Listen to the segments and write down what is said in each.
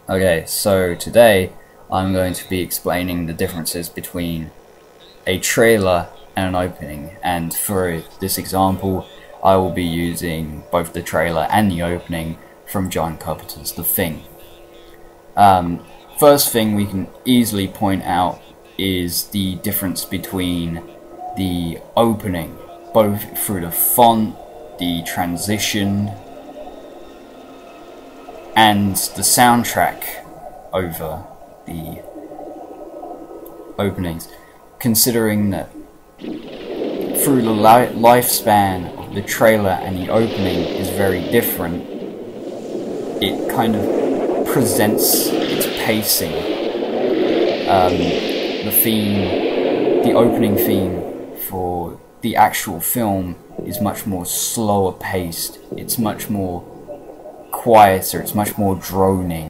Okay, so today I'm going to be explaining the differences between a trailer and an opening, and for this example I will be using both the trailer and the opening from John Carpenter's The Thing. First thing we can easily point out is the difference between the opening, both through the font, the transition, and the soundtrack over the openings, considering that through the lifespan of the trailer and the opening is very different. It kind of presents its pacing. The opening theme for the actual film is much more slower paced, it's much more quieter, it's much more droning.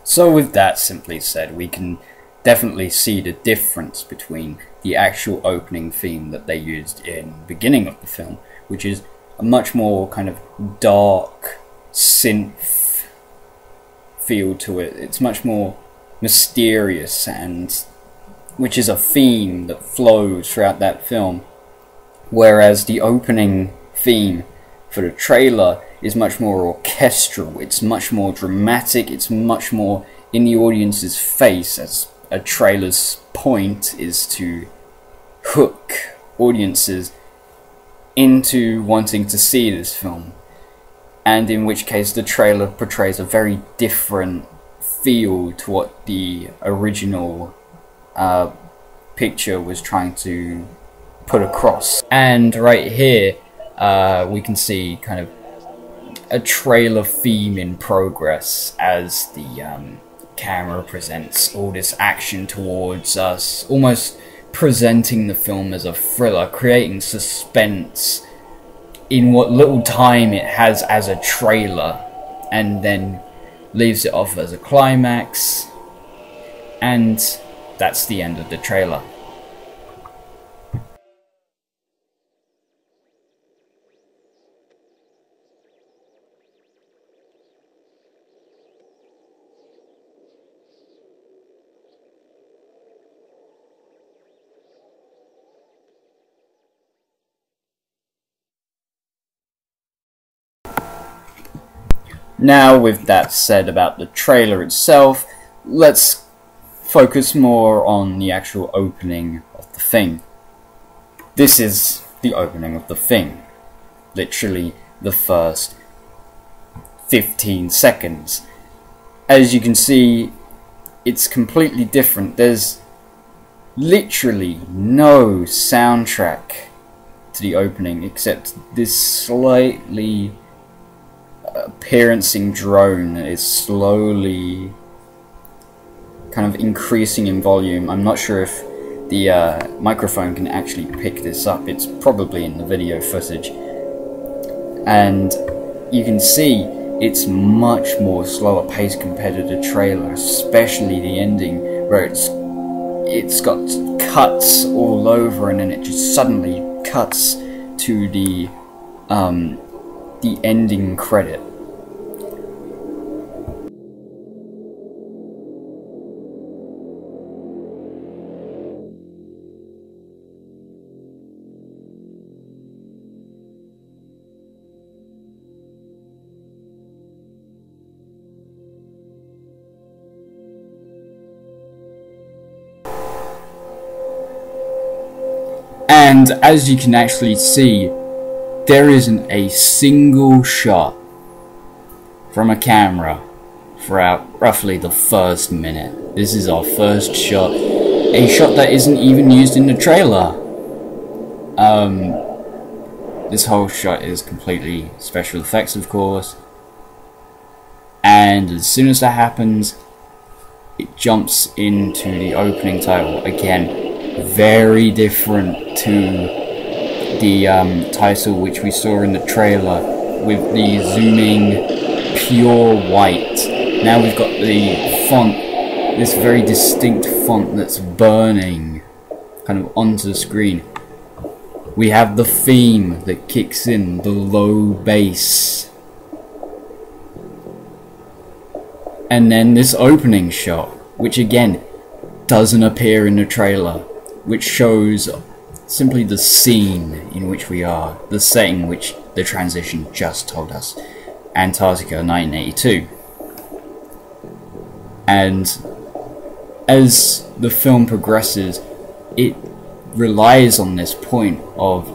So with that simply said, we can definitely see the difference between the actual opening theme that they used in the beginning of the film, which is a much more kind of dark synth feel to it. It's much more mysterious, and which is a theme that flows throughout that film, whereas the opening theme for the trailer is much more orchestral, it's much more dramatic, it's much more in the audience's face, as a trailer's point is to hook audiences into wanting to see this film, and in which case the trailer portrays a very different feel to what the original picture was trying to put across. And right here we can see kind of a trailer theme in progress as the camera presents all this action towards us, almost presenting the film as a thriller, creating suspense in what little time it has as a trailer, and then leaves it off as a climax, and that's the end of the trailer. Now, with that said about the trailer itself, let's focus more on the actual opening of The Thing. This is the opening of The Thing. Literally the first 15 seconds. As you can see, it's completely different. There's literally no soundtrack to the opening except this slightly appearancing drone that is slowly kind of increasing in volume. I'm not sure if the microphone can actually pick this up. It's probably in the video footage, and you can see it's much more slower paced compared to the trailer, especially the ending where it's got cuts all over, and then it just suddenly cuts to the ending credit. And as you can actually see, there isn't a single shot from a camera throughout roughly the first minute. This is our first shot, a shot that isn't even used in the trailer. This whole shot is completely special effects, of course, and and as soon as that happens, it jumps into the opening title. Again, very different to the title which we saw in the trailer, with the zooming pure white. Now we've got the font, this very distinct font that's burning kind of onto the screen. We have the theme that kicks in, the low bass. And then this opening shot, which again doesn't appear in the trailer, which shows simply the scene in which we are, the setting which the transition just told us. Antarctica 1982. And as the film progresses, it relies on this point of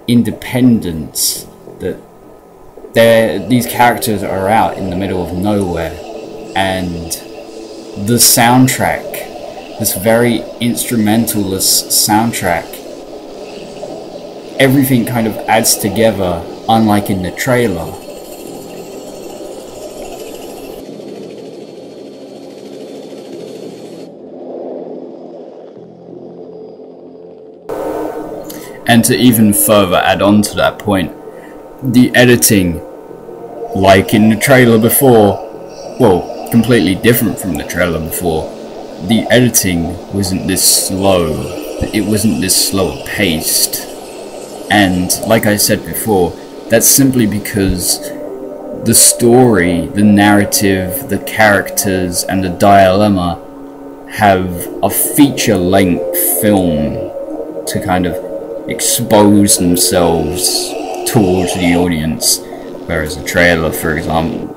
independence, that these characters are out in the middle of nowhere, and the soundtrack, this very instrumentalist soundtrack, everything kind of adds together, unlike in the trailer. And to even further add on to that point, the editing, like in the trailer before, well, completely different from the trailer before, the editing wasn't this slow, it wasn't this slower paced. And like I said before, that's simply because the story, the narrative, the characters, and the dilemma have a feature-length film to kind of expose themselves towards the audience, whereas a trailer, for example,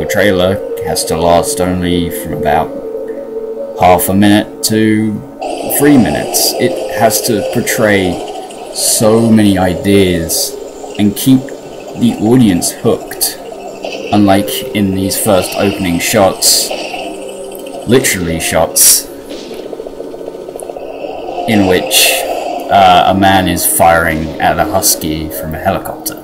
a trailer has to last only from about half a minute to 3 minutes. It has to portray so many ideas and keep the audience hooked, unlike in these first opening shots, literally shots, in which a man is firing at a husky from a helicopter.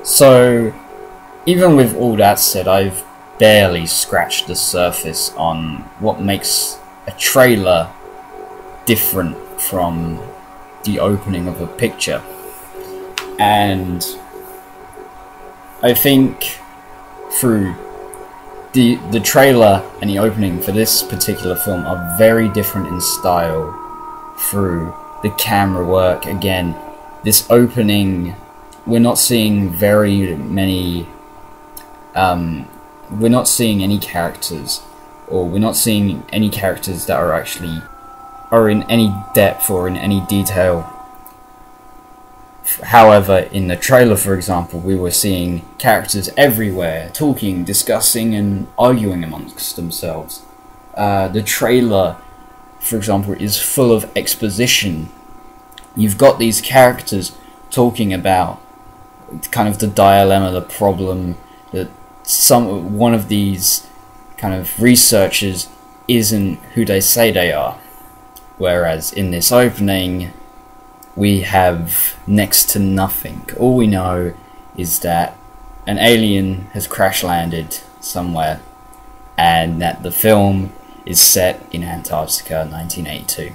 So, even with all that said, I've barely scratched the surface on what makes a trailer different from the opening of a picture. And I think through the trailer and the opening for this particular film are very different in style through the camera work. Again, this opening, we're not seeing very many, we're not seeing any characters, or we're not seeing any characters that are in any depth or in any detail. However, in the trailer, for example, we were seeing characters everywhere, talking, discussing, and arguing amongst themselves. The trailer, for example, is full of exposition. You've got these characters talking about kind of the dilemma, the problem, that one of these kind of researchers isn't who they say they are. Whereas in this opening, we have next to nothing. All we know is that an alien has crash landed somewhere, and that the film is set in Antarctica 1982.